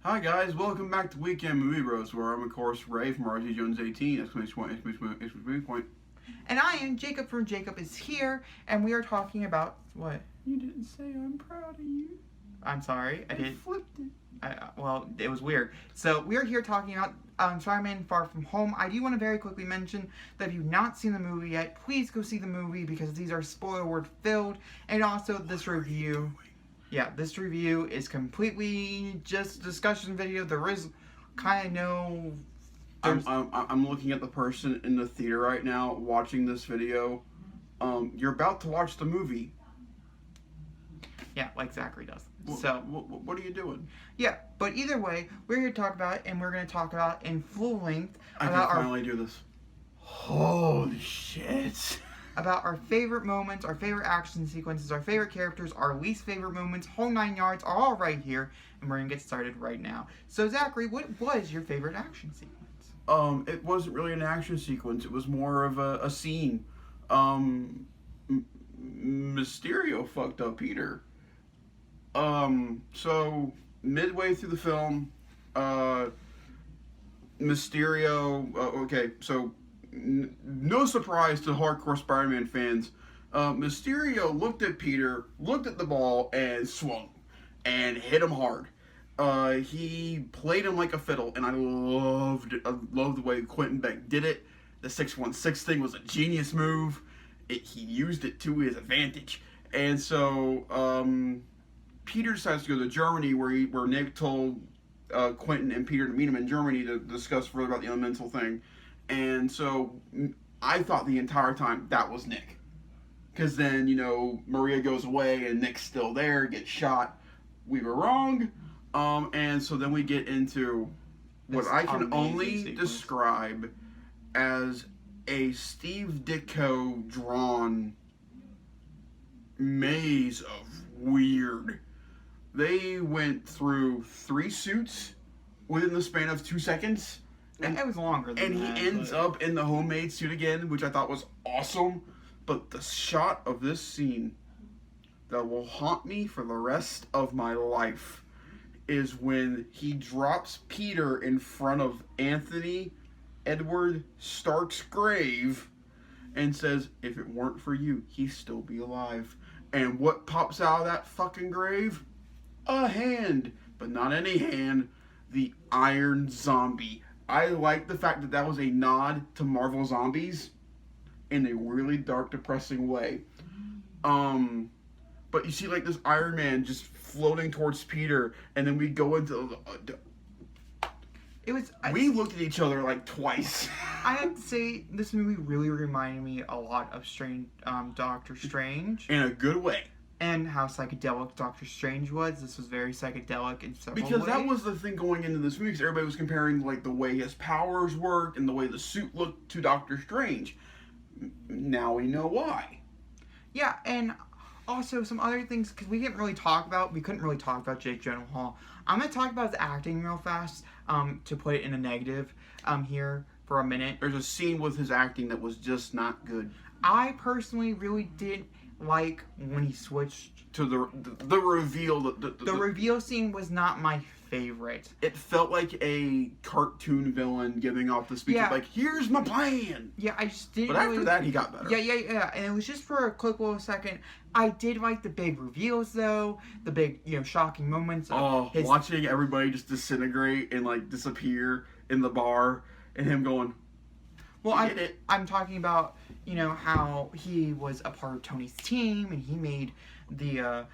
Hi guys, welcome back to Weekend Movie Bros, where I'm of course Ray from RG Jones 18, exclamation point. And I am Jacob from Jacob is Here, and we are talking about what? You didn't say I'm proud of you. I'm sorry, I did. Flipped it. Well, it was weird. So we are here talking about Spider-Man Far From Home. I do want to very quickly mention that if you've not seen the movie yet, please go see the movie because these are spoiler word filled, and also this review. Yeah, this review is completely just a discussion video. There is kind of no. I'm looking at the person in the theater right now watching this video. You're about to watch the movie. Yeah, like Zachary does. What are you doing? Yeah, but either way, we're here to talk about it, and we're going to talk about in full length I about can finally do this. Holy shit. About our favorite moments, our favorite action sequences, our favorite characters, our least favorite moments, whole 9 yards, are all right here, and we're going to get started right now. So, Zachary, what was your favorite action sequence? It wasn't really an action sequence. It was more of a scene. Mysterio fucked up Peter. So midway through the film, Mysterio. Okay, so no surprise to hardcore Spider-Man fans. Mysterio looked at Peter, looked at the ball, and swung, and hit him hard. He played him like a fiddle, and I loved it. I loved the way Quentin Beck did it. The 616 thing was a genius move. He used it to his advantage. And so Peter decides to go to Germany, where Nick told Quentin and Peter to meet him in Germany to discuss further about the elemental thing. And so I thought the entire time that was Nick. Because then, Maria goes away and Nick's still there, gets shot. We were wrong. And so then we get into what I can only describe as a Steve Ditko drawn maze of weird. They went through 3 suits within the span of 2 seconds. And it was longer than that. And he ends up in the homemade suit again, which I thought was awesome. But the shot of this scene that will haunt me for the rest of my life is when he drops Peter in front of Anthony Edward Stark's grave and says, if it weren't for you, he'd still be alive. And what pops out of that fucking grave? A hand. But not any hand. The Iron Zombie. I like the fact that was a nod to Marvel Zombies in a really dark, depressing way. But you see like this Iron Man just floating towards Peter, and then we go into we looked at each other like twice. I have to say, this movie really reminded me a lot of Doctor Strange. In a good way. And how psychedelic Doctor Strange was. This was very psychedelic in several ways. Because that was the thing going into this movie, because everybody was comparing like the way his powers worked and the way the suit looked to Doctor Strange. Now we know why. Yeah, and also some other things, because we couldn't really talk about Jake Gyllenhaal. I'm going to talk about his acting real fast, to put it in a negative here for a minute. There's a scene with his acting that was just not good. I personally really didn't like when he switched to the reveal. The reveal scene was not my favorite. It felt like a cartoon villain giving off the speech of like, here's my plan. Yeah, I just didn't. But after that, he got better. Yeah. And it was just for a quick little second. I did like the big reveals, though. The big, shocking moments. Watching everybody just disintegrate and like disappear in the bar, and him going. Well, I'm talking about, how he was a part of Tony's team, and he made the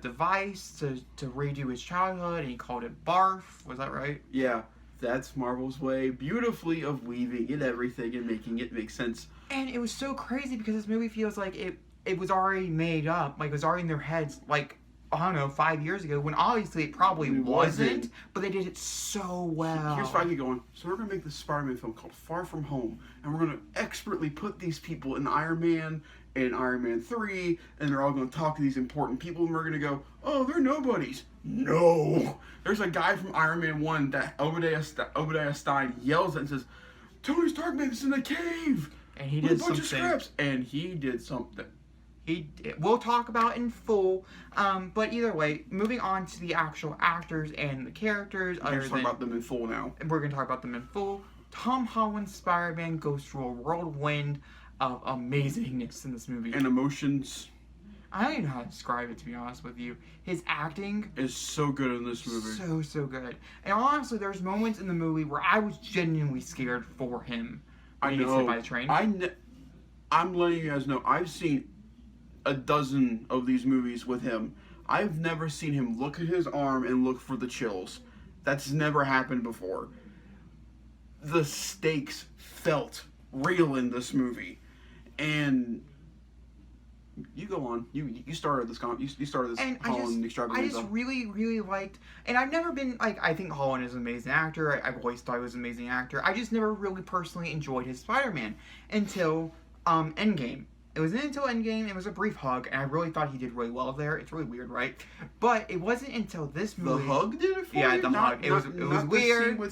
device to redo his childhood, and he called it Barf. Was that right? Yeah, that's Marvel's way, beautifully, of weaving in everything and making it make sense. And it was so crazy because this movie feels like it was already made up, like it was already in their heads, like, I don't know, 5 years ago, when obviously it probably wasn't, but they did it so well. Here's Feige going, so we're going to make this Spider-Man film called Far From Home, and we're going to expertly put these people in Iron Man and Iron Man 3, and they're all going to talk to these important people, and we're going to go, oh, they're nobodies. No! There's a guy from Iron Man 1 that Obadiah Stein yells at and says, Tony Stark made this in a cave! And he did with a bunch of scraps! And he did something. We'll talk about in full. But either way, moving on to the actual actors and the characters. We're going to talk about them in full now. We're going to talk about them in full. Tom Holland's Spider-Man goes through a whirlwind of amazingness in this movie. And emotions. I don't even know how to describe it, to be honest with you. His acting is so good in this movie. So good. And honestly, there's moments in the movie where I was genuinely scared for him. I know. He gets hit by the train. I'm letting you guys know, I've seen a dozen of these movies with him. I've never seen him look at his arm and look for the chills. That's never happened before. The stakes felt real in this movie. And you go on. You started this you started this and Holland extravaganza. I just really liked, and I've never been like, I think Holland is an amazing actor. I've always thought he was an amazing actor. I just never really personally enjoyed his Spider-Man until Endgame. It wasn't until Endgame. It was a brief hug, and I really thought he did really well there. It's really weird, right? But it wasn't until this movie. The hug did it for you? Yeah, the hug. It was weird. The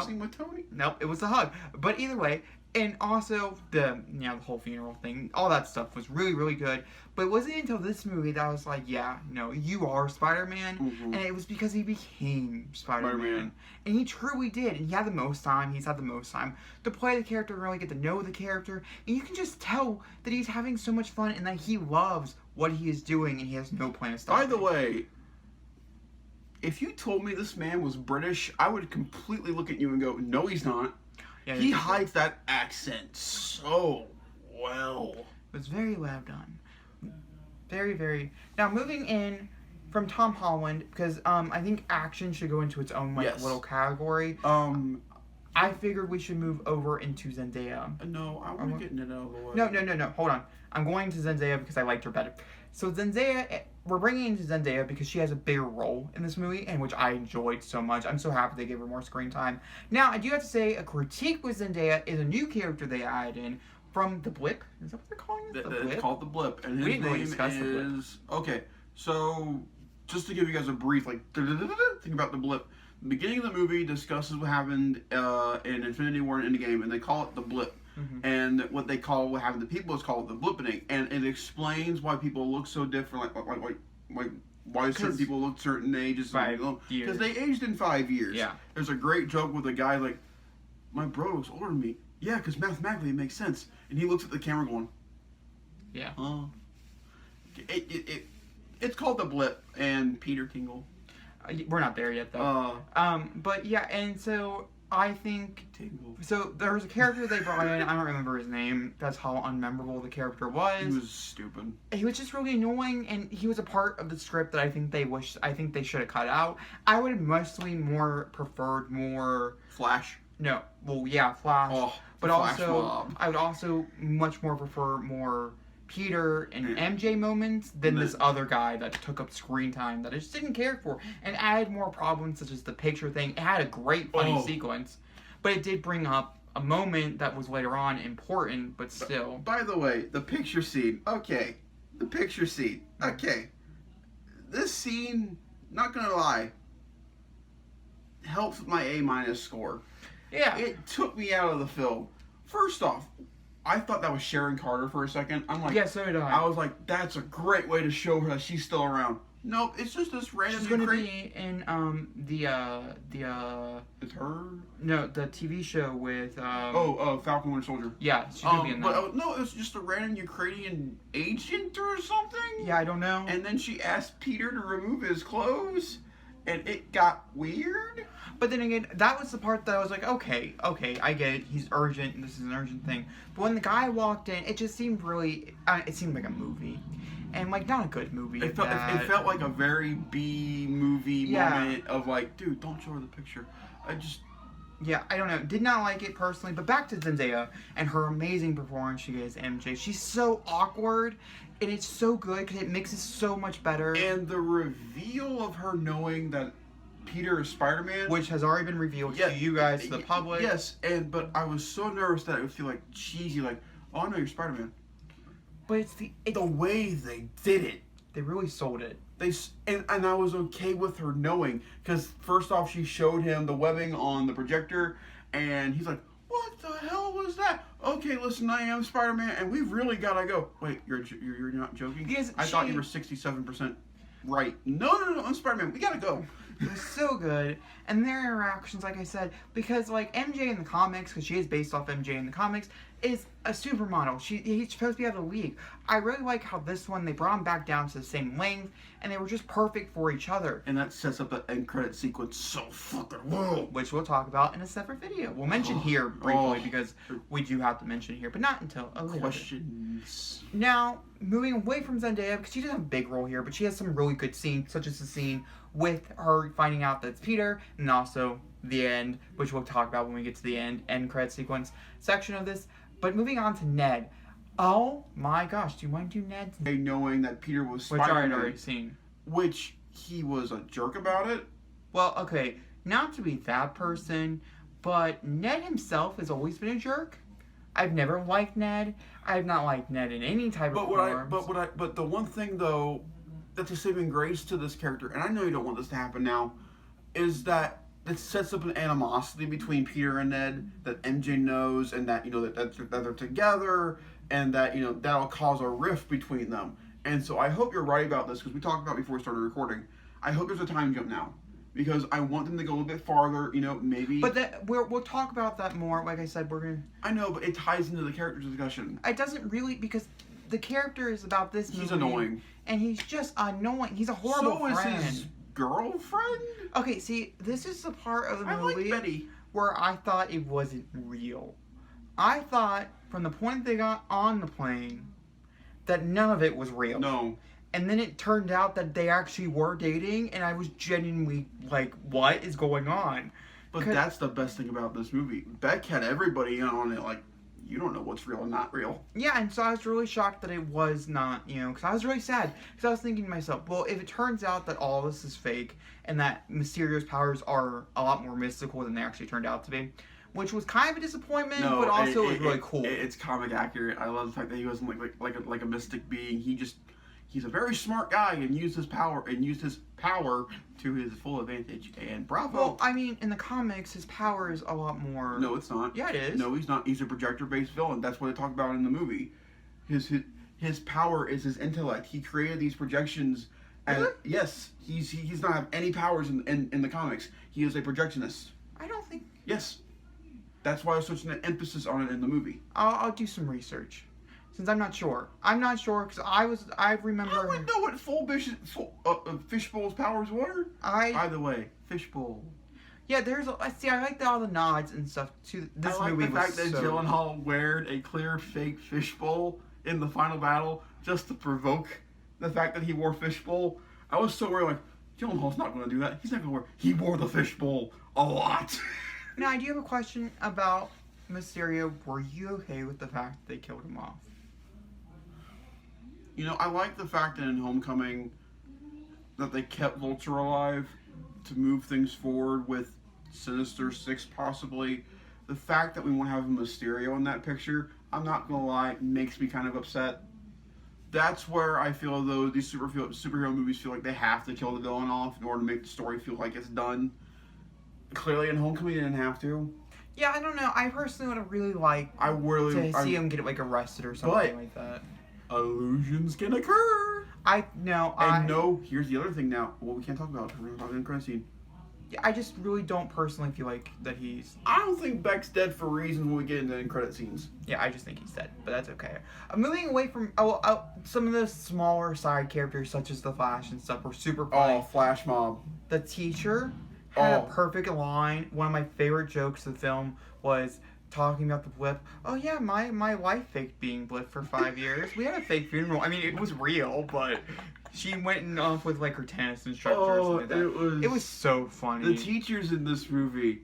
scene with Tony? Nope, it was the hug. But either way, and also the whole funeral thing, all that stuff was really good. But it wasn't until this movie that I was like, yeah, no, you are Spider-Man. Mm-hmm. And it was because he became Spider-Man. Spider-Man. And he truly did. And he had the most time. He's had the most time to play the character and really get to know the character. And you can just tell that he's having so much fun and that he loves what he is doing and he has no plan to stop. By the way, if you told me this man was British, I would completely look at you and go, no, he's not. Yeah, he hides that accent so well. It was very well done. Very. Now, moving in from Tom Holland, because I think action should go into its own little category. I figured we should move over into Zendaya. No, I want to get it out of the way. No. Hold on. I'm going to Zendaya because I liked her better. So Zendaya, we're bringing in Zendaya because she has a bigger role in this movie, and which I enjoyed so much. I'm so happy they gave her more screen time. Now, I do have to say, a critique with Zendaya is a new character they added in from The Blip. Is that what they're calling it? The Blip? It's called The Blip, and his name is... Okay, so just to give you guys a brief, thing about The Blip. The beginning of the movie discusses what happened in Infinity War and Endgame, and they call it The Blip. Mm-hmm. And what they call what happened to people is called the blippening, and it explains why people look so different, like why certain people look certain ages, because they aged in 5 years. Yeah. There's a great joke with a guy like, my brother looks older than me. Yeah, because mathematically it makes sense. And he looks at the camera going, yeah. It's called The Blip, and Peter Tingle. We're not there yet though. But yeah, and so I think so. There was a character they brought in. I don't remember his name. That's how unmemorable the character was. He was stupid. He was just really annoying, and he was a part of the script that I think they should have cut out. I would have mostly preferred more Flash. No, well, yeah, Flash. Oh, but Flash also, mob. I would also much more prefer more Peter and MJ moments than this other guy that took up screen time that I just didn't care for and added more problems such as the picture thing. It had a great funny sequence, but it did bring up a moment that was later on important, but still. By the way, the picture scene. Okay. The picture scene. Okay. This scene, not gonna lie, helps with my A- score. Yeah. It took me out of the film. First off, I thought that was Sharon Carter for a second. I'm like, yeah, so did I. I was like, that's a great way to show her that she's still around. Nope, it's just this random. She's gonna be in It's her. No, the TV show with Falcon Winter Soldier. Yeah, she's gonna be in that. But no, it was just a random Ukrainian agent or something. Yeah, I don't know. And then she asked Peter to remove his clothes, and it got weird. But then again, that was the part that I was like, okay, I get it. He's urgent, and this is an urgent thing. But when the guy walked in, it just seemed really... it seemed like a movie. And, not a good movie. It felt like a very B-movie moment of, dude, don't show her the picture. Yeah, I don't know. Did not like it personally. But back to Zendaya and her amazing performance she gave as MJ. She's so awkward, and it's so good because it makes it so much better. And the reveal of her knowing that Peter is Spider-Man, which has already been revealed to you guys, to the public. Yes, but I was so nervous that it would feel cheesy, oh, I know you're Spider-Man. But it's the way they did it. They really sold it. And I was okay with her knowing, because first off, she showed him the webbing on the projector, and he's like, "What the hell was that?" okay, listen, I am Spider-Man, and we've really got to go. Wait, you're not joking? Because I thought you were 67% right. No, I'm Spider-Man. We got to go. It was so good. And their interactions, like I said, because like MJ in the comics, because she is based off MJ in the comics, is a supermodel. He's supposed to be out of the league. I really like how this one, they brought him back down to the same length, and they were just perfect for each other. And that sets up the end credit sequence so fucking well. Which we'll talk about in a separate video. We'll mention here briefly because we do have to mention it here, but not until a little Questions. bit. Now, moving away from Zendaya, because she doesn't have a big role here, but she has some really good scenes, such as the scene with her finding out that it's Peter, and also the end, which we'll talk about when we get to the end credit sequence section of this. But moving on to Ned. Oh my gosh, do you want to do Ned? Knowing that Peter was Which I had Spider-Man, already seen. which he was a jerk about it. Well, okay, not to be that person, but Ned himself has always been a jerk. I've never liked Ned. I've not liked Ned in any type of form. But the one thing though that's a saving grace to this character, and I know you don't want this to happen now, is that it sets up an animosity between Peter and Ned that MJ knows, and that that they're together, and that that'll cause a rift between them. And so I hope you're right about this, because we talked about it before we started recording. I hope there's a time jump now, because I want them to go a little bit farther. Maybe. But we'll talk about that more. Like I said, we're gonna. I know, but it ties into the character discussion. It doesn't really, because the character is about this movie. He's annoying. And he's just annoying. He's a horrible friend. So is his girlfriend? Okay, see, this is the part of the I movie like Betty. where I thought it wasn't real. I thought, from the point they got on the plane, that none of it was real. No. And then it turned out that they actually were dating, and I was genuinely like, what is going on? But that's the best thing about this movie. Beck had everybody in on it, like, you don't know what's real and not real. Yeah, and so I was really shocked that it was not, because I was really sad. Because I was thinking to myself, well, if it turns out that all this is fake, and that Mysterio's powers are a lot more mystical than they actually turned out to be, which was kind of a disappointment, but also it was really cool. It's comic accurate. I love the fact that he wasn't like a mystic being. He's a very smart guy and used his power to his full advantage. And bravo. Well, I mean, in the comics, his power is a lot more. No, it's not. Yeah, it is. No, he's not. He's a projector-based villain. That's what they talk about in the movie. His power is his intellect. He created these projections. Really? Yes, he's not have any powers in the comics. He is a projectionist. I don't think. Yes, that's why there's such an emphasis on it in the movie. I'll do some research, since I'm not sure. I'm not sure because I remember. I wouldn't know what Fishbowl's powers were. By the way, Fishbowl. Yeah, I like all the nods and stuff to this I like movie. the fact that Gyllenhaal weared a clear fake fishbowl in the final battle just to provoke the fact that he wore fishbowl. I was so worried, like, Gyllenhaal's not going to do that. He's not going to wear. He wore the fishbowl a lot. Now, I do have a question about Mysterio. Were you okay with the fact that they killed him off? I like the fact that in Homecoming that they kept Vulture alive to move things forward with Sinister Six possibly. The fact that we won't have a Mysterio in that picture, I'm not gonna lie, makes me kind of upset. That's where I feel though these superhero movies feel like they have to kill the villain off in order to make the story feel like it's done. Clearly in Homecoming they didn't have to. Yeah, I don't know. I personally would have really liked to see him get arrested or something like that. Illusions can occur. Here's the other thing now. Well, we can't talk about it. We're going to talk in the credit scene. Yeah, I just really don't personally feel like that he's... I don't think Beck's dead for reasons when we get into the end credit scenes. Yeah, I just think he's dead, but that's okay. Moving away from some of the smaller side characters, such as the Flash and stuff, were super funny. Oh, Flash Mob. The teacher had a perfect line. One of my favorite jokes of the film was talking about the blip. Oh yeah, my wife faked being blip for 5 years. We had a fake funeral. I mean, it was real, but she went off with like her tennis instructor or something like that. It was so funny. The teachers in this movie,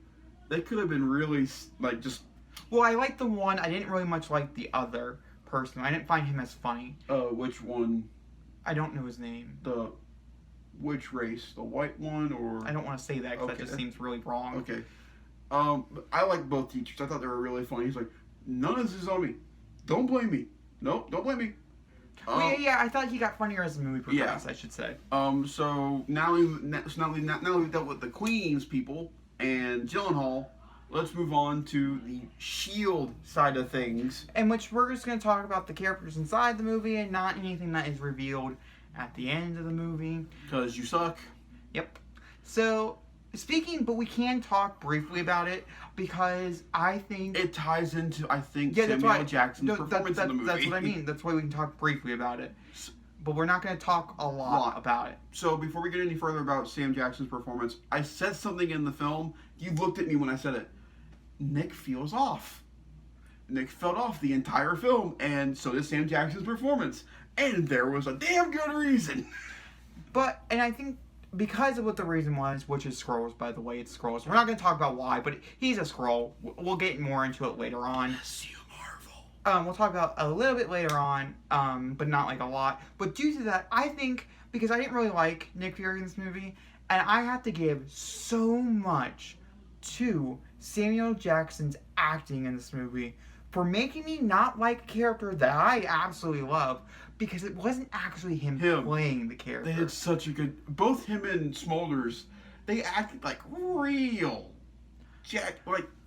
they could have been really like just. Well, I liked the one. I didn't really much like the other person. I didn't find him as funny. Which one? I don't know his name. Which race? The white one or? I don't want to say that because that just seems really wrong. Okay. I like both teachers. I thought they were really funny. He's like, none of this is on me. Don't blame me. Nope, don't blame me. Yeah, I thought he got funnier as the movie progressed, I should say. So now we've dealt with the Queen's people and Gyllenhaal. let's move on to the Shield side of things. In which we're just going to talk about the characters inside the movie and not anything that is revealed at the end of the movie. Because you suck. Yep. So, but we can talk briefly about it because I think... It ties into, I think, Samuel Jackson's performance in the movie. That's what I mean. That's why we can talk briefly about it. But we're not going to talk a lot about it. So, before we get any further about Sam Jackson's performance, I said something in the film. You looked at me when I said it. Nick feels off. Nick felt off the entire film, and so did Sam Jackson's performance. And there was a damn good reason. And I think because of what the reason was, which is Skrulls, by the way, it's Skrulls. We're not going to talk about why, but he's a Skrull. We'll get more into it later on. Yes, you Marvel. We'll talk about a little bit later on, but not like a lot. But due to that, I think, because I didn't really like Nick Fury in this movie, and I have to give so much to Samuel Jackson's acting in this movie for making me not like a character that I absolutely love, because it wasn't actually him playing the character. They did such a good... Both him and Smolders, they acted like real.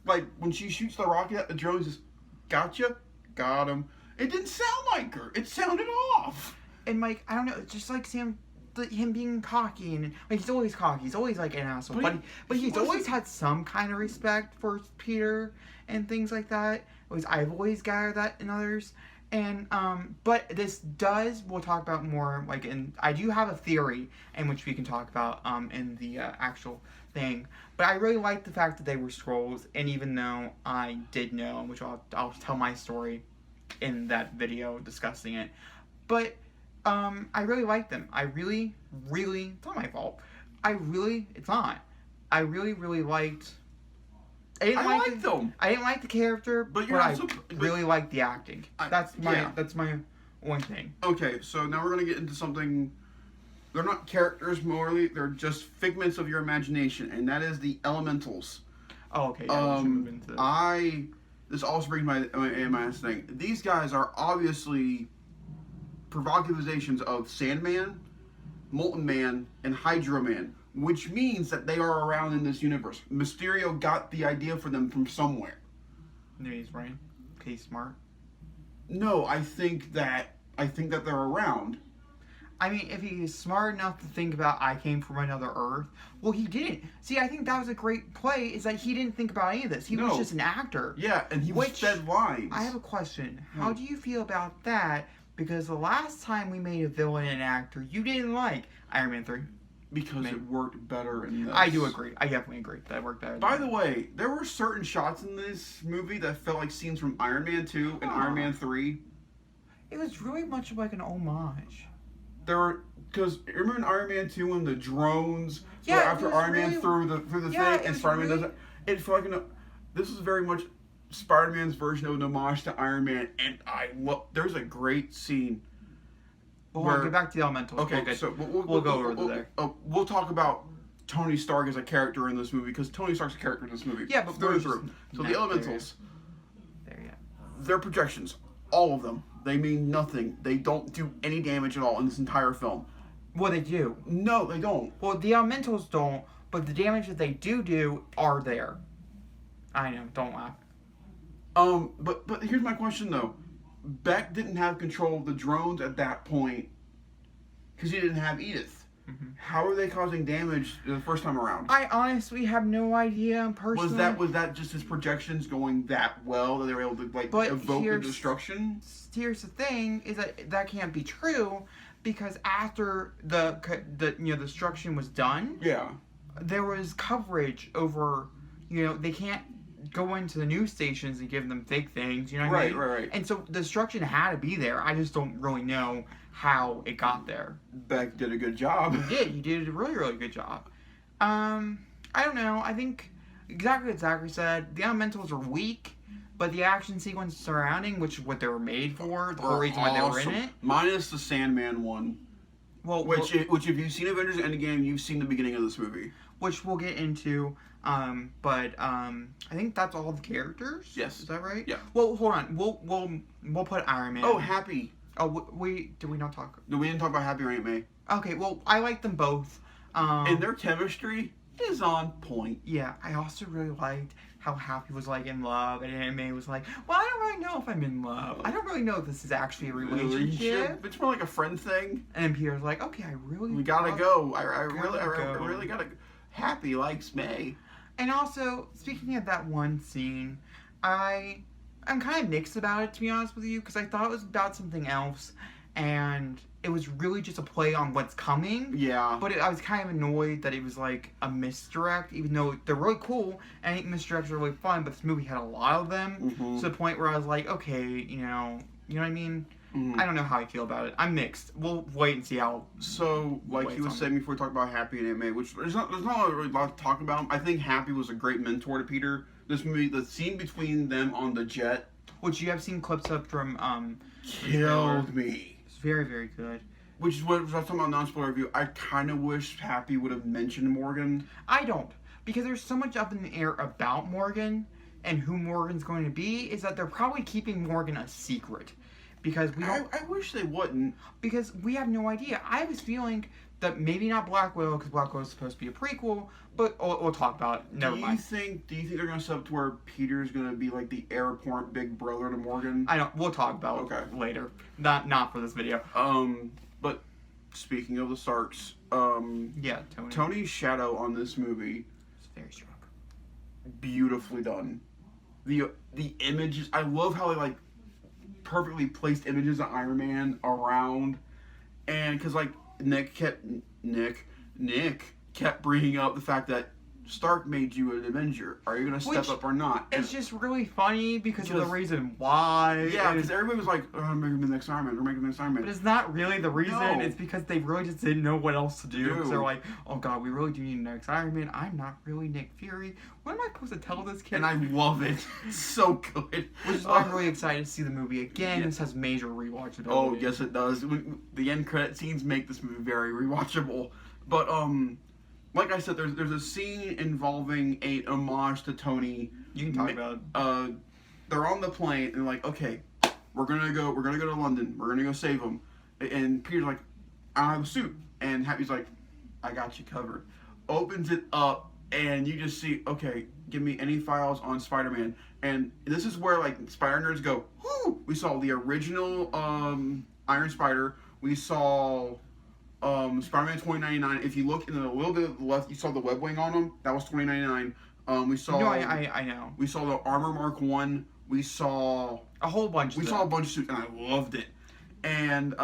Like when she shoots the rocket at the drone, just, gotcha, got him. It didn't sound like her. It sounded off. And like, I don't know, it's just like him being cocky, and like he's always cocky. He's always like an asshole. But he's always had some kind of respect for Peter and things like that. I've always gathered that in others. And but this we'll talk about more like I do have a theory in which we can talk about in the actual thing. But I really like the fact that they were Skrulls, and even though I did know, which I'll tell my story in that video discussing it. But I really like them. I really, it's not my fault. It's not. I really liked... I liked them. I didn't like the character, but I really liked the acting. That's my one thing. Okay, so now we're going to get into something... They're not characters, morally. They're just figments of your imagination, and that is the elementals. Oh, okay. Yeah, we should move into this. This also brings my last thing. These guys are obviously provocativizations of Sandman, Molten Man, and Hydro Man, which means that they are around in this universe. Mysterio got the idea for them from somewhere. He's right. Okay, he's smart. No, I think that they're around. I mean, if he's smart enough to think about I came from another Earth, well, he didn't. See, I think that was a great play, is that he didn't think about any of this. He was just an actor. Yeah, and he was fed lines. I have a question. How do you feel about that? Because the last time we made a villain and actor, you didn't like Iron Man 3. Because it worked better in this. I do agree. I definitely agree. That worked better. By the way, there were certain shots in this movie that felt like scenes from Iron Man 2 and Iron Man 3. It was really much like an homage. There were, because remember in Iron Man 2 when the drones were after Iron Man through the thing and Spider-Man does it? It felt like this is very much Spider-Man's version of an homage to Iron Man, and there's a great scene. We'll get back to the elementals. Okay, so we'll go over there. We'll talk about Tony Stark as a character in this movie, because Tony Stark's a character in this movie. Yeah, but through. So the elementals, their projections, all of them, they mean nothing. They don't do any damage at all in this entire film. Well, they do. No, they don't. Well, the elementals don't, but the damage that they do are there. I know, don't laugh. But here's my question though. Beck didn't have control of the drones at that point because he didn't have Edith. Mm-hmm. How are they causing damage the first time around? I honestly have no idea. Personally, was that just his projections going that well that they were able to evoke the destruction? Here's the thing: is that can't be true, because after the destruction was done, there was coverage over. They can't go into the news stations and give them fake things. You know what I mean? Right. And so the destruction had to be there. I just don't really know how it got there. Beck did a good job. He did a really good job. I don't know. I think exactly what Zachary said. The elementals are weak, but the action sequence surrounding, which is what they were made for, the whole reason why they were in it. Minus the Sandman one. Which if you've seen Avengers Endgame, you've seen the beginning of this movie. Which we'll get into. But I think that's all the characters. Yes. Is that right? Yeah. Well, hold on. We'll put Iron Man. Oh, Happy. Oh, did we not talk? No, we didn't talk about Happy or Aunt May. Okay, well, I like them both. And their chemistry, is on point. Yeah, I also really liked how Happy was like in love, and May was like, well, I don't really know if I'm in love. I don't really know if this is actually a relationship. It's more like a friend thing. And Peter's like, okay, we gotta go. I really gotta. Happy likes May. And also, speaking of that one scene, I'm kind of mixed about it, to be honest with you, because I thought it was about something else, and it was really just a play on what's coming. Yeah. But I was kind of annoyed that it was like a misdirect, even though they're really cool, and I think misdirects are really fun, but this movie had a lot of them, to the point where I was like, okay, you know what I mean? I don't know how I feel about it. I'm mixed. We'll wait and see how. So, like he was saying before we talked about Happy and Aunt May, which there's not really a lot to talk about. I think Happy was a great mentor to Peter. This movie, the scene between them on the jet, which you have seen clips of from killed me. It's very, very good. Which is what I was talking about non-spoiler review. I kind of wish Happy would have mentioned Morgan. I don't, because there's so much up in the air about Morgan and who Morgan's going to be. Is that they're probably keeping Morgan a secret. Because we don't, I wish they wouldn't. Because we have no idea. I have this feeling that maybe not Black Widow, because Black Widow is supposed to be a prequel, but we'll talk about it. Never mind. Do you think they're going to set up to where Peter's going to be like the airport big brother to Morgan? I don't. We'll talk about it later. Not for this video. But speaking of the Starks, yeah, Tony's shadow on this movie is very strong. Beautifully done. The images, I love how they like perfectly placed images of Iron Man around, and because like Nick kept bringing up the fact that Stark made you an Avenger. Are you gonna step up or not? It's just really funny because of the reason why. Yeah, because everybody was like, "Oh, I'm making the next Iron Man. We're making the next Iron Man." But it's not really the reason. No. It's because they really just didn't know what else to do. So they're like, "Oh God, we really do need the next Iron Man. I'm not really Nick Fury. What am I supposed to tell this kid?" And I love it. It's so good. Which is why I'm really excited to see the movie again. Yeah. This has major rewatchability. Oh yes, it does. The end credit scenes make this movie very rewatchable. But like I said, there's a scene involving a homage to Tony. You can talk about it. They're on the plane and like, okay, we're gonna go to London. We're gonna go save him. And Peter's like, I don't have a suit. And Happy's like, I got you covered. Opens it up and you just see, okay, give me any files on Spider-Man. And this is where like Spider nerds go, whoo! We saw the original Iron Spider. We saw Spider-Man 2099. If you look in a little bit to the left, you saw the web wing on him. That was 2099. We saw. No, I know. We saw the Armor Mark 1. We saw a whole bunch. We saw a bunch of suits, and I loved it. And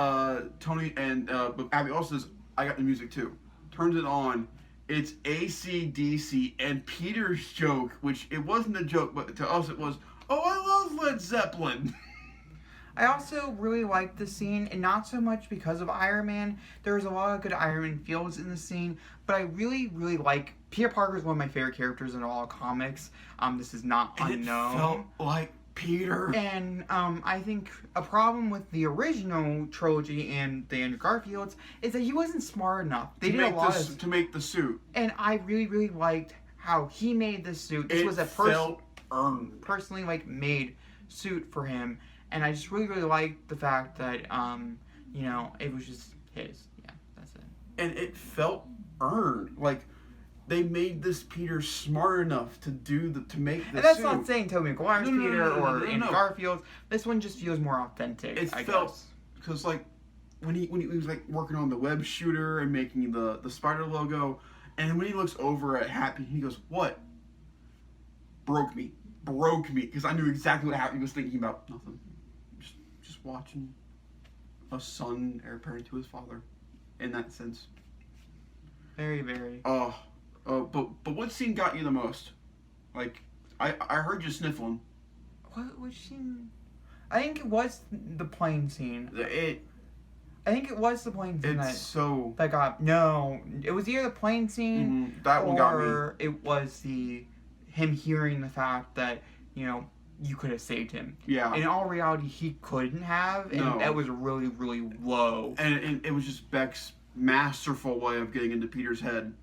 Tony and but Abby also says, "I got the music too." Turns it on. It's AC/DC, and Peter's joke, which it wasn't a joke, but to us it was, "Oh, I love Led Zeppelin." I also really liked the scene, and not so much because of Iron Man. There was a lot of good Iron Man feels in the scene, but I really, really like Peter Parker is one of my favorite characters in all comics. This is not unknown. It felt like Peter. And I think a problem with the original trilogy and the Andrew Garfields is that he wasn't smart enough. They did a lot to make the suit. And I really, really liked how he made this suit. This was a personally like made suit for him. And I just really, really liked the fact that, you know, it was just his. Yeah, that's it. And it felt earned. Like, they made this Peter smart enough to make this And that's suit. not saying Tobey Maguire's Peter or Andrew Garfield's. This one just feels more authentic, I guess. Because, like, when he was, like, working on the web shooter and making the spider logo, and when he looks over at Happy, he goes, what? Broke me. Because I knew exactly what Happy was thinking about. Nothing. Just watching a son heir apparent to his father, in that sense. Very, very. But what scene got you the most? Like, I heard you sniffling. Which scene? I think it was the plane scene. I think it was the plane scene that got... No, it was either the plane scene that one got me. Or it was him hearing the fact that, you know, you could have saved him. Yeah. In all reality, he couldn't have, and that was really, really low. And it was just Beck's masterful way of getting into Peter's head.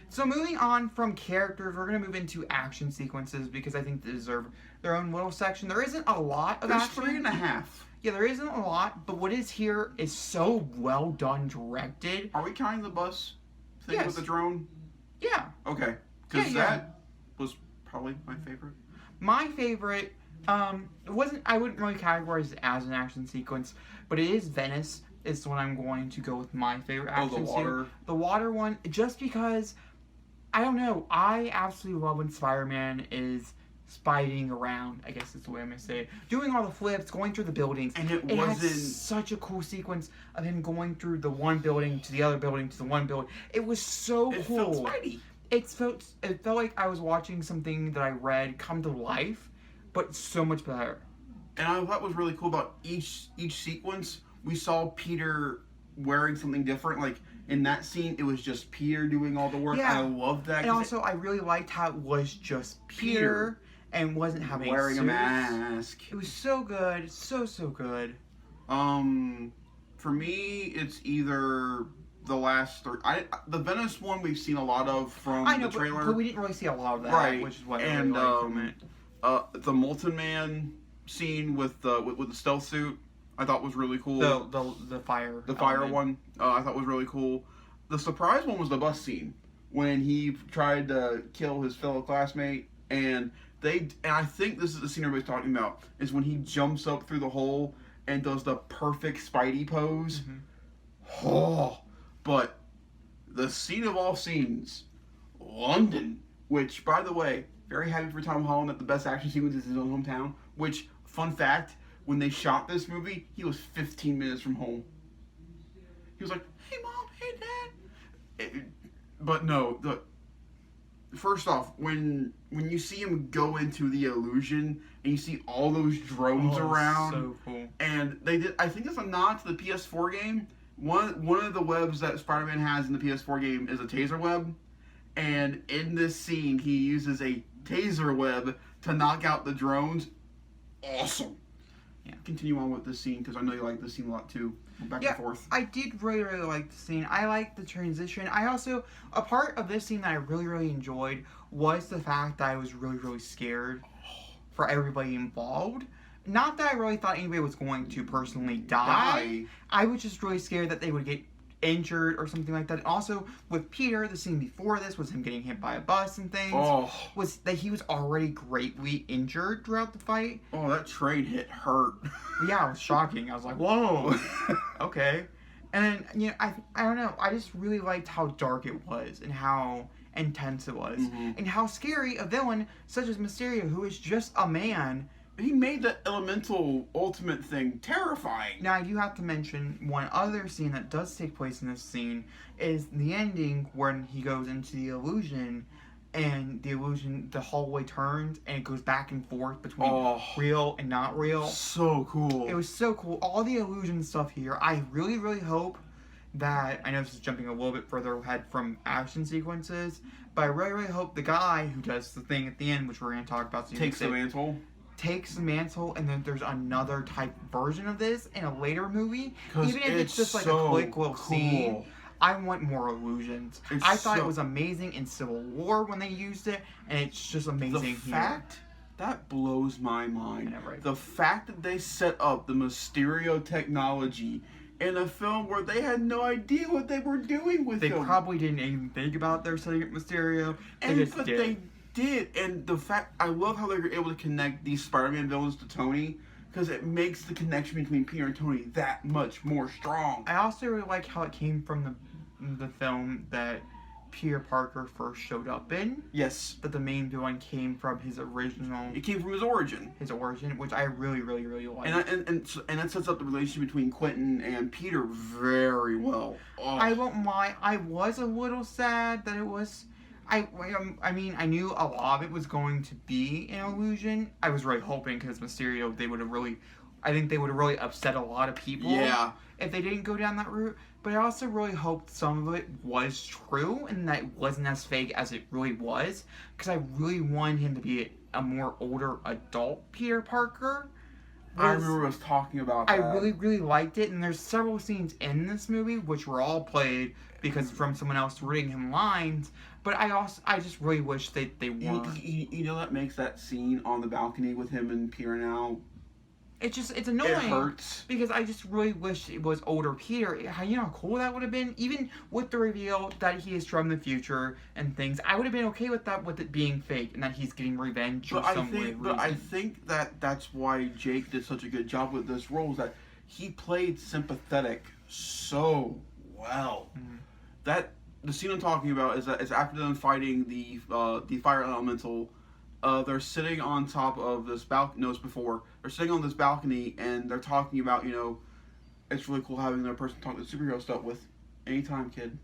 So moving on from characters, we're going to move into action sequences because I think they deserve their own little section. There isn't a lot of action. There's 3.5. Yeah, there isn't a lot, but what is here is so well done directed. Are we counting the bus thing with the drone? Yeah. Okay. Because Yeah, yeah. that was probably my favorite. My favorite, it wasn't, I wouldn't really categorize it as an action sequence, but it is Venice. Is the one I'm going to go with my favorite action the water. scene. The water one, just because, I don't know, I absolutely love when Spider-Man is spiding around, I guess is the way I'm going to say it. Doing all the flips, going through the buildings. And it had wasn't... such a cool sequence of him going through the one building to the other building to the one building. It was so cool. It felt Spidey. It felt like I was watching something that I read come to life, but so much better. And I thought was really cool about each sequence, we saw Peter wearing something different. Like, in that scene, it was just Peter doing all the work. Yeah. I loved that. And also, I really liked how it was just Peter and wasn't having wearing a suits. mask. It was so good. So good. For me, it's either the last three. The Venice one we've seen a lot of from the trailer. But we didn't really see a lot of that, right? Which is what I and really liked from it. The Molten Man scene with the stealth suit, I thought was really cool. The fire. The fire one, I thought was really cool. The surprise one was the bus scene when he tried to kill his fellow classmate, and I think this is the scene everybody's talking about, is when he jumps up through the hole and does the perfect Spidey pose. Mm-hmm. Oh, but the scene of all scenes, London, which, by the way, very happy for Tom Holland that the best action sequence is his own hometown, which, fun fact, when they shot this movie, he was 15 minutes from home. He was like, hey mom, hey dad. But no, first off, when you see him go into the illusion and you see all those drones around, so cool. And they did, I think it's a nod to the PS4 game. One of the webs that Spider-Man has in the PS4 game is a taser web, and in this scene he uses a taser web to knock out the drones. Awesome. Yeah. Continue on with this scene because I know you like this scene a lot too. Back and forth. I did really like the scene. I liked the transition. I also, a part of this scene that I really enjoyed was the fact that I was really scared for everybody involved. Not that I really thought anybody was going to personally die. I was just really scared that they would get injured or something like that. And also, with Peter, the scene before this was him getting hit by a bus and things. Was that he was already greatly injured throughout the fight. Oh, that train hit hurt. Yeah, it was shocking. I was like, whoa. Okay. And then, I don't know. I just really liked how dark it was and how intense it was. Mm-hmm. And how scary a villain such as Mysterio, who is just a man. He made that elemental ultimate thing terrifying. Now, I do have to mention one other scene that does take place in this scene is the ending when he goes into the illusion and the hallway turns and it goes back and forth between real and not real. So cool. It was so cool. All the illusion stuff here. I really hope that, I know this is jumping a little bit further ahead from action sequences, but I really hope the guy who does the thing at the end, which we're going to talk about, so takes the mantle, and then there's another type version of this in a later movie. Even if it's just like so a quick little scene, I want more illusions. I thought it was amazing in Civil War when they used it, and it's just amazing here. Fact that blows my mind. Yeah, right. The fact that they set up the Mysterio technology in a film where they had no idea what they were doing with it. They probably didn't even think about their setting up Mysterio. They did, and the fact, I love how they were able to connect these Spider-Man villains to Tony, because it makes the connection between Peter and Tony that much more strong. I also really like how it came from the film that Peter Parker first showed up in. Yes. But the main villain came from his original... It came from his origin. Which I really like. And that sets up the relationship between Quentin and Peter very well. I won't lie, I was a little sad that it was... I mean, I knew a lot of it was going to be an illusion. I was really hoping, because Mysterio, I think they would have really upset a lot of people. Yeah. If they didn't go down that route. But I also really hoped some of it was true and that it wasn't as fake as it really was. Because I really wanted him to be a more older adult Peter Parker. I remember us talking about that. I really liked it, and there's several scenes in this movie which were all played because from someone else reading him lines. But I just really wish they weren't. You know what makes that scene on the balcony with him and Peter now It's annoying. It hurts. Because I just really wish it was older Peter. You know how cool that would have been? Even with the reveal that he is from the future and things, I would have been okay with that, with it being fake and that he's getting revenge for some weird reason. But I think that's why Jake did such a good job with this role, is that he played sympathetic so well. That the scene I'm talking about is after them fighting the fire elemental. They're sitting on top of this balcony. No, it's before. They're sitting on this balcony and they're talking about, it's really cool having another person talk the superhero stuff with. Anytime, kid.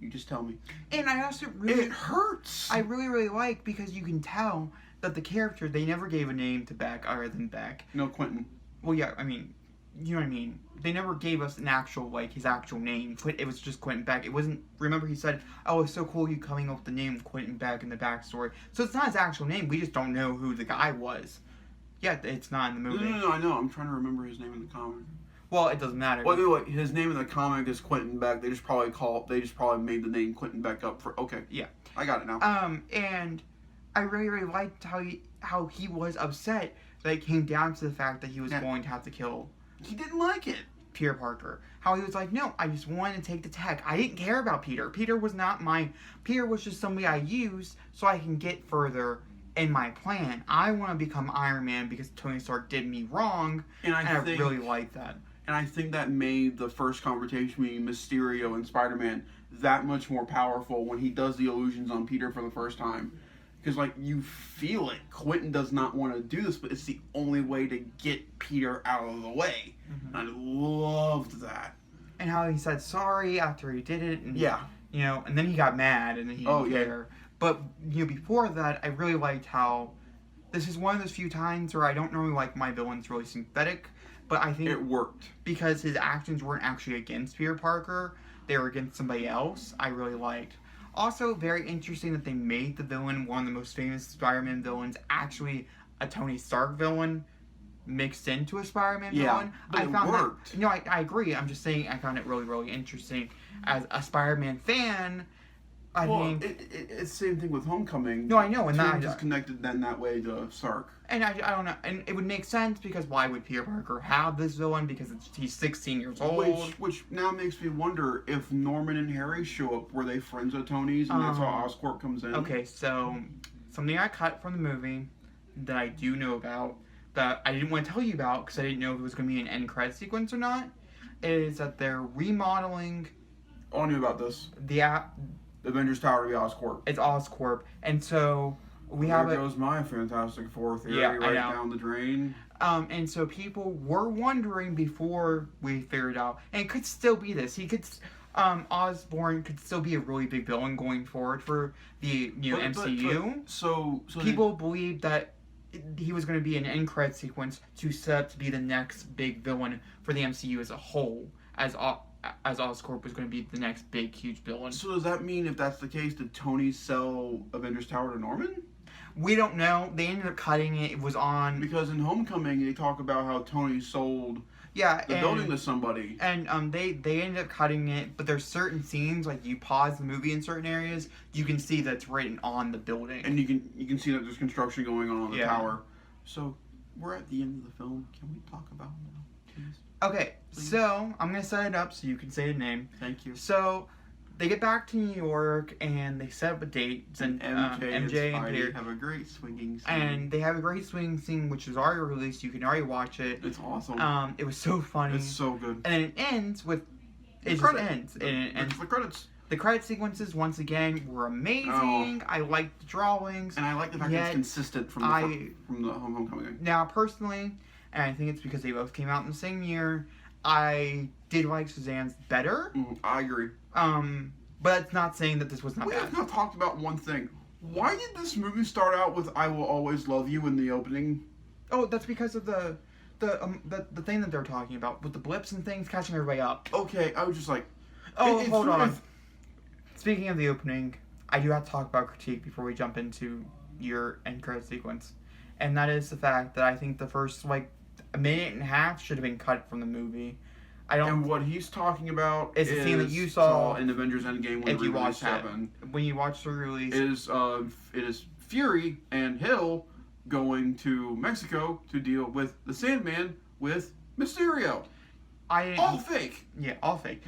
You just tell me. And I also really... It hurts! I really, really like, because you can tell that the character, they never gave a name to Beck other than Beck. No, Quentin. Well, yeah, I mean, you know what I mean. They never gave us an actual, his actual name. It was just Quentin Beck. It wasn't... Remember he said, oh, it's so cool you coming up with the name Quentin Beck in the backstory. So it's not his actual name. We just don't know who the guy was. Yeah, it's not in the movie. No, I know. I'm trying to remember his name in the comic. Well, it doesn't matter. Well, anyway, his name in the comic is Quentin Beck. They just probably made the name Quentin Beck up for... Okay. Yeah. I got it now. And I really, really liked how he was upset that it came down to the fact that he was going to have to kill... He didn't like it. Peter Parker. How he was like, no, I just wanted to take the tech. I didn't care about Peter. Peter was just somebody I used so I can get further in my plan. I want to become Iron Man because Tony Stark did me wrong, and I really like that. And I think that made the first confrontation between Mysterio and Spider-Man that much more powerful when he does the illusions on Peter for the first time. Because, you feel it. Quentin does not want to do this, but it's the only way to get Peter out of the way. Mm-hmm. I loved that. And how he said sorry after he did it. And, yeah. And then he got mad and he didn't care. But, before that, I really liked how this is one of those few times where I don't normally like my villains really sympathetic, but I think... It worked. Because his actions weren't actually against Peter Parker. They were against somebody else. I really liked. Also, very interesting that they made the villain, one of the most famous Spider-Man villains, actually a Tony Stark villain mixed into a Spider-Man villain. But it worked. I agree. I'm just saying I found it really, really interesting. As a Spider-Man fan, I think... it's the same thing with Homecoming. No, I know. And that just connected then that way to Stark. And I don't know. And it would make sense because why would Peter Parker have this villain? Because he's 16 years old. Which now makes me wonder if Norman and Harry show up, were they friends of Tony's and that's how Oscorp comes in? Okay, so something I cut from the movie that I do know about, that I didn't want to tell you about because I didn't know if it was going to be an end credit sequence or not, is that they're remodeling... I knew about this. The Avengers Tower to be Oscorp. It's Oscorp. And so... There goes my Fantastic Four theory right down the drain. And so people were wondering before we figured out, and it could still be this. He could, Osborn could still be a really big villain going forward for the MCU. So people believe that he was going to be an end credit sequence to set up to be the next big villain for the MCU as a whole, as Oscorp was going to be the next big, huge villain. So does that mean, if that's the case, did Tony sell Avengers Tower to Norman? We don't know. They ended up cutting it. It was on... Because in Homecoming, they talk about how Tony sold the building to somebody. And they ended up cutting it, but there's certain scenes, you pause the movie in certain areas, you can see that's written on the building. And you can see that there's construction going on the tower. So, we're at the end of the film. Can we talk about it now, please? Okay, so I'm going to set it up so you can say the name. Thank you. So... They get back to New York and they set up a date. And MJ and Peter have a great swinging scene. And they have a great swinging scene, which is already released. You can already watch it. It's awesome. It was so funny. It's so good. And then it ends with... It just ends. And it ends the credits. The credit sequences, once again, were amazing. I liked the drawings. And I like the fact that it's consistent from the Homecoming. Now, personally, and I think it's because they both came out in the same year, I did like Suzanne's better. I agree. But it's not saying that this was not bad. We have not talked about one thing. Why did this movie start out with "I will always love you" in the opening? Oh, that's because of the thing that they're talking about with the blips and things catching everybody up. Okay, I was just like, hold on. Speaking of the opening, I do have to talk about critique before we jump into your end credit sequence, and that is the fact that I think the first a minute and a half should have been cut from the movie. And what he's talking about is the scene that you saw in Avengers Endgame when you watched that. When you watched the release, it is Fury and Hill going to Mexico to deal with the Sandman with Mysterio. All fake. Yeah, all fake.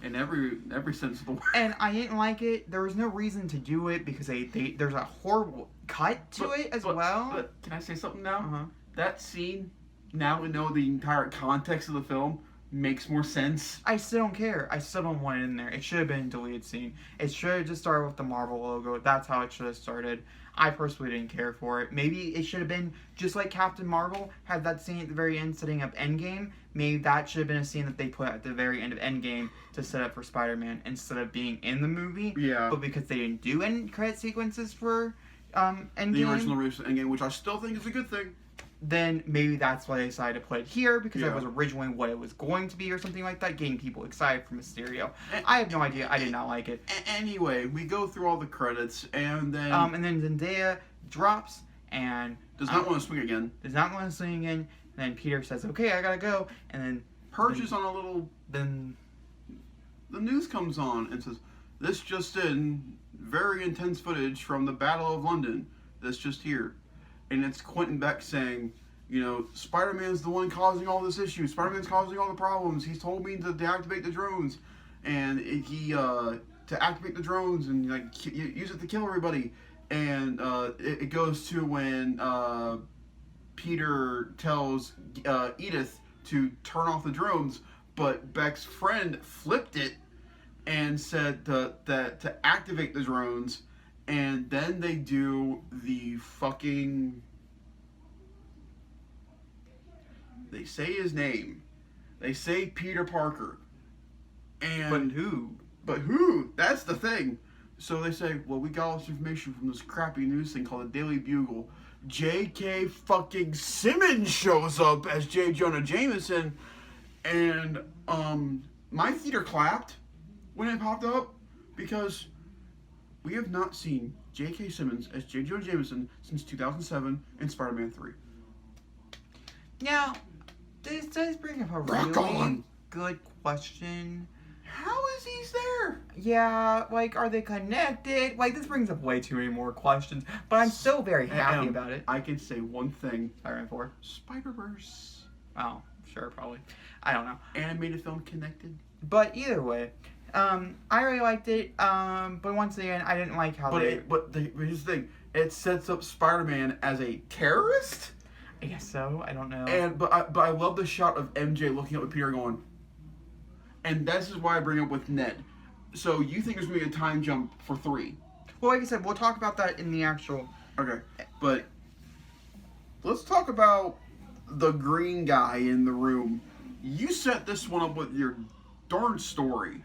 In every sense of the word. And I didn't like it. There was no reason to do it because there's a horrible cut to it as well. But can I say something now? Uh-huh. That scene, now we know the entire context of the film, makes more sense. I still don't care. I still don't want it in there. It should have been a deleted scene. It should have just started with the Marvel logo. That's how it should have started. I personally didn't care for it. Maybe it should have been just like Captain Marvel had that scene at the very end setting up Endgame. Maybe that should have been a scene that they put at the very end of Endgame to set up for Spider-Man instead of being in the movie. Yeah. But because they didn't do end credit sequences for Endgame, The original release of Endgame, which I still think is a good thing. then maybe that's why they decided to put it here, because Yeah. that was originally what it was going to be or something like that, getting people excited for Mysterio. I have no idea. I did not like it. Anyway, we go through all the credits, and then... And then Zendaya drops and... does not want to swing again. Does not want to swing again. And then Peter says, okay, I gotta go. And then... Perches on a little... Then... The news comes on and says, this just in, very intense footage from the Battle of London. That's just here. And it's Quentin Beck saying, you know, Spider-Man's the one causing all this issue. Spider-Man's causing all the problems. He's told me to deactivate the drones. And to activate the drones and like use it to kill everybody. And it goes to when Peter tells Edith to turn off the drones, but Beck's friend flipped it and said that to activate the drones. And then they do the fucking... They say his name. They say Peter Parker. And But who? But who? That's the thing. So they say, well, we got all this information from this crappy news thing called the Daily Bugle. J.K. fucking Simmons shows up as J. Jonah Jameson. And my theater clapped when it popped up because... we have not seen J.K. Simmons as J. Jonah Jameson since 2007 in Spider-Man 3. Now, this does bring up a Rock really on. good question. How is he there? Yeah, like, are they connected? Like, this brings up way too many more questions, but I'm still very happy about it. I can say one thing. Spider-Man 4? Spider-Verse. Oh, sure, probably. I don't know. Animated film connected. But either way, I really liked it, but once again, I didn't like how But here's the thing. It sets up Spider-Man as a terrorist? I guess so, I don't know. And but I love the shot of MJ looking up at Peter going... And this is why I bring up with Ned. So you think there's going to be a time jump for 3? Well, like I said, we'll talk about that in the actual... Okay, but let's talk about the green guy in the room. You set this one up with your darn story.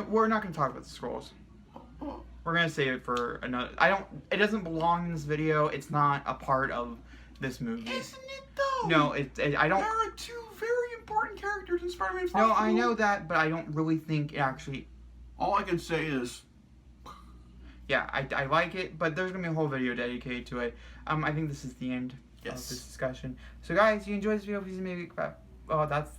We're not going to talk about the scrolls. We're going to save it for another... It doesn't belong in this video. It's not a part of this movie. Isn't it though? No, I don't... There are 2 very important characters in Spider-Man 5. No, I know that, but I don't really think it actually... All I can say is... Yeah, I like it, but there's going to be a whole video dedicated to it. I think this is the end of this discussion. So guys, you enjoyed this video, please maybe... Oh, that's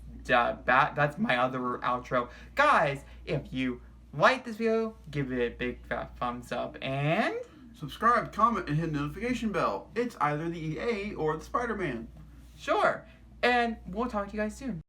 my other outro. Guys, if you like this video, give it a big fat thumbs up, and... subscribe, comment, and hit the notification bell. It's either the EA or the Spider-Man. Sure. And we'll talk to you guys soon.